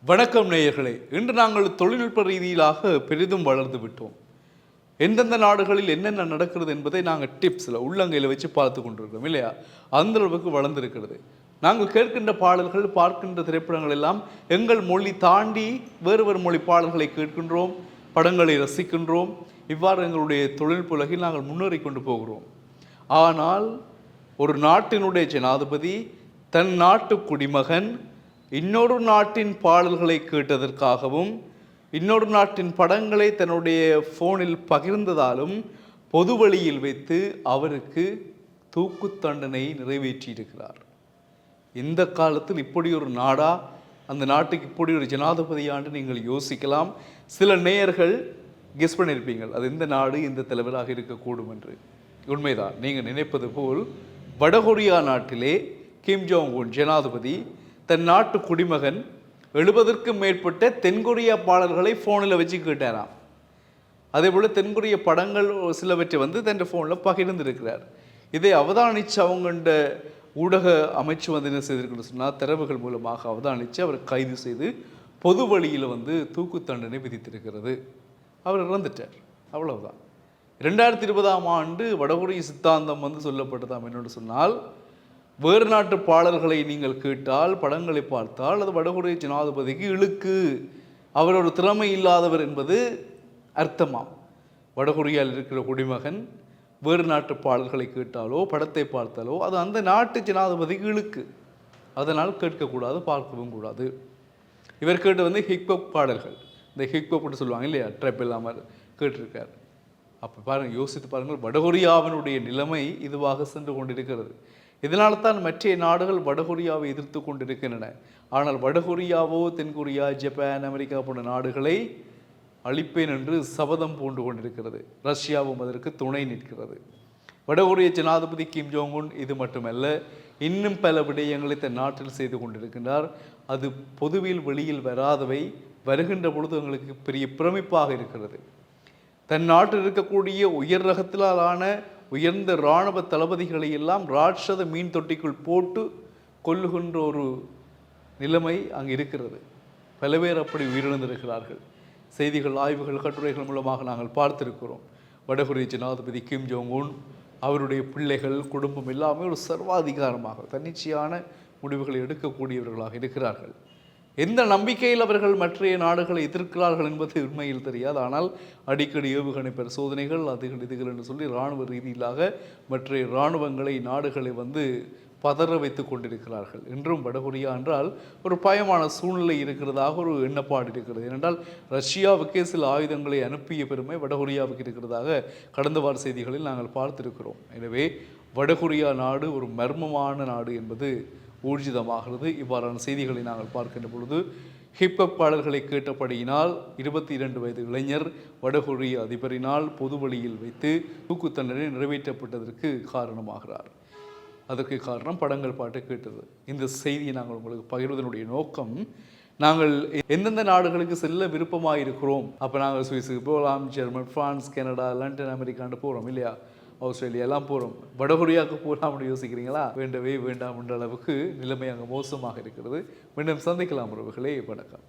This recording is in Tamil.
வணக்கம் நேயர்களே. இன்று நாங்கள் தொழில்நுட்ப ரீதியிலாக பெரிதும் வளர்ந்து விட்டோம். எந்தெந்த நாடுகளில் என்னென்ன நடக்கிறது என்பதை நாங்கள் டிப்ஸில் உள்ளங்கையில் வச்சு பார்த்து கொண்டிருக்கிறோம் இல்லையா? அந்த அளவுக்கு வளர்ந்திருக்கிறது. நாங்கள் கேட்கின்ற பாடல்கள், பார்க்கின்ற திரைப்படங்கள் எல்லாம் எங்கள் மொழி தாண்டி வேறு மொழி பாடல்களை கேட்கின்றோம், படங்களை ரசிக்கின்றோம். இவ்வாறு எங்களுடைய தொழில்நுட்ப உலகில் நாங்கள் முன்னேறி கொண்டு போகிறோம். ஆனால் ஒரு நாட்டினுடைய ஜனாதிபதி தன் நாட்டு குடிமகன் இன்னொரு நாட்டின் பாடல்களை கேட்டதற்காகவும் இன்னொரு நாட்டின் படங்களை தன்னுடைய ஃபோனில் பகிர்ந்ததாலும் பொது வழியில் வைத்து அவருக்கு தூக்கு தண்டனை நிறைவேற்றியிருக்கிறார். இந்த காலத்தில் இப்படி ஒரு நாடா, அந்த நாட்டுக்கு இப்படி ஒரு ஜனாதிபதியாண்டு நீங்கள் யோசிக்கலாம். சில நேயர்கள் கெஸ் பண்ணியிருப்பீங்கள் அது எந்த நாடு, இந்த தலைவராக இருக்கக்கூடும் என்று. உண்மைதான், நீங்கள் நினைப்பது போல் வடகொரியா நாட்டிலே கிம் ஜோங் உன் ஜனாதிபதி தன் நாட்டு குடிமகன் 70க்கும் மேற்பட்ட தென்கொரியா பாடல்களை ஃபோனில் வச்சு கேட்டாராம். அதே போல் தென்கொரிய படங்கள் சிலவற்றை தன் ஃபோனில் பகிர்ந்திருக்கிறார். இதை அவதானித்து அவங்கள்ட ஊடக அமைச்சு என்ன செய்திருக்குன்னு சொன்னால், தரவுகள் மூலமாக அவதானித்து அவரை கைது செய்து பொது வழியில் தூக்கு தண்டனை விதித்திருக்கிறது. அவர் இறந்துட்டார். அவ்வளவுதான். 2020ஆம் ஆண்டு வடகொரிய சித்தாந்தம் சொல்லப்பட்டதாம். என்னென்னு சொன்னால், வேறு நாட்டு பாடல்களை நீங்கள் கேட்டால், படங்களை பார்த்தால் அது வடகொரிய ஜனாதிபதிக்கு இழுக்கு, அவர் ஒரு திறமை இல்லாதவர் என்பது அர்த்தமாம். வடகொரியாவில் இருக்கிற குடிமகன் வேறு நாட்டு பாடல்களை கேட்டாலோ படத்தை பார்த்தாலோ அது அந்த நாட்டு ஜனாதிபதிக்கு இழுக்கு, அதனால் கேட்கக்கூடாது, பார்க்கவும் கூடாது. இவர் கேட்டு ஹிப்ஹாப் பாடல்கள், இந்த ஹிப்ஹாப்னு சொல்லுவாங்க இல்லையா, ட்ரெப் இல்லாமல் கேட்டிருக்கார். அப்போ பாருங்கள், யோசித்து பாருங்கள், வடகொரியாவினுடைய நிலைமை இதுவாக சென்று கொண்டிருக்கிறது. இதனால தான் மற்ற நாடுகள் வடகொரியாவை எதிர்த்து கொண்டிருக்கின்றன. ஆனால் வடகொரியாவோ தென்கொரியா, ஜப்பான், அமெரிக்கா போன்ற நாடுகளை அழிப்பேன் என்று சபதம் பூண்டு கொண்டிருக்கிறது. ரஷ்யாவும் அதற்கு துணை நிற்கிறது. வடகொரிய ஜனாதிபதி கிம் ஜோங் உன் இது மட்டுமல்ல, இன்னும் பல விடயங்களை தன் நாட்டில் செய்து கொண்டிருக்கின்றார். அது பொதுவில் வெளியில் வராதவை, வருகின்ற பொழுது எங்களுக்கு பெரிய பிரமிப்பாக இருக்கிறது. தன் நாட்டில் இருக்கக்கூடிய உயர் ரகத்திலான உயர்ந்த இராணுவ தளபதிகளை எல்லாம் ராட்சத மீன் தொட்டிக்குள் போட்டு கொல்லுகின்ற ஒரு நிலைமை அங்கு இருக்கிறது. பல பேர் அப்படி உயிரிழந்திருக்கிறார்கள். செய்திகள், ஆய்வுகள், கட்டுரைகள் மூலமாக நாங்கள் பார்த்திருக்கிறோம். வடகொரிய ஜனாதிபதி கிம் ஜோங் உன், அவருடைய பிள்ளைகள், குடும்பம் எல்லாமே ஒரு சர்வாதிகாரமாக தன்னிச்சையான முடிவுகளை எடுக்கக்கூடியவர்களாக இருக்கிறார்கள். எந்த நம்பிக்கையில் அவர்கள் மற்ற நாடுகளை எதிர்க்கிறார்கள் என்பது உண்மையில் தெரியாது. ஆனால் அடிக்கடி ஏவுகணை பரிசோதனைகள், அதுகள் இதுகள் என்று சொல்லி இராணுவ ரீதியிலாக மற்ற இராணுவங்களை, நாடுகளை பதற வைத்து கொண்டிருக்கிறார்கள். இன்றும் வடகொரியா என்றால் ஒரு பயமான சூழ்நிலை இருக்கிறதாக ஒரு எண்ணப்பாடு இருக்கிறது. ஏனென்றால் ரஷ்யாவுக்கே சில ஆயுதங்களை அனுப்பிய பெருமை வடகொரியாவுக்கு இருக்கிறதாக கடந்த வார செய்திகளில் நாங்கள் பார்த்திருக்கிறோம். எனவே வடகொரியா நாடு ஒரு மர்மமான நாடு என்பது ஊர்ஜிதமாகிறது. இவ்வாறான செய்திகளை நாங்கள் பார்க்கின்ற பொழுது, ஹிப்ஹப் பாடல்களை கேட்டபடியினால் 22 வயது இளைஞர் வடகொரிய அதிபரினால் பொது வழியில் வைத்து தூக்கு தண்டனை நிறைவேற்றப்பட்டதற்கு காரணமாகிறார். அதற்கு காரணம் படங்கள் பாட்டு கேட்டது. இந்த செய்தியை நாங்கள் உங்களுக்கு பகிர்வதனுடைய நோக்கம், நாங்கள் எந்தெந்த நாடுகளுக்கு செல்ல விருப்பமாக இருக்கிறோம். அப்போ நாங்கள் சுவிஸுக்கு போகலாம், ஜெர்மன், பிரான்ஸ், கனடா, லண்டன், அமெரிக்கான்னு போகிறோம் இல்லையா, ஆஸ்திரேலியா எல்லாம் போகிறோம். வடகொரியாவுக்கு போகலாம்னு யோசிக்கிறீங்களா? வேண்டவே வேண்டாம் என்ற அளவுக்கு நிலைமை அங்கே மோசமாக இருக்கிறது. மீண்டும் சந்திக்கலாம் உறவுகளே. வணக்கம்.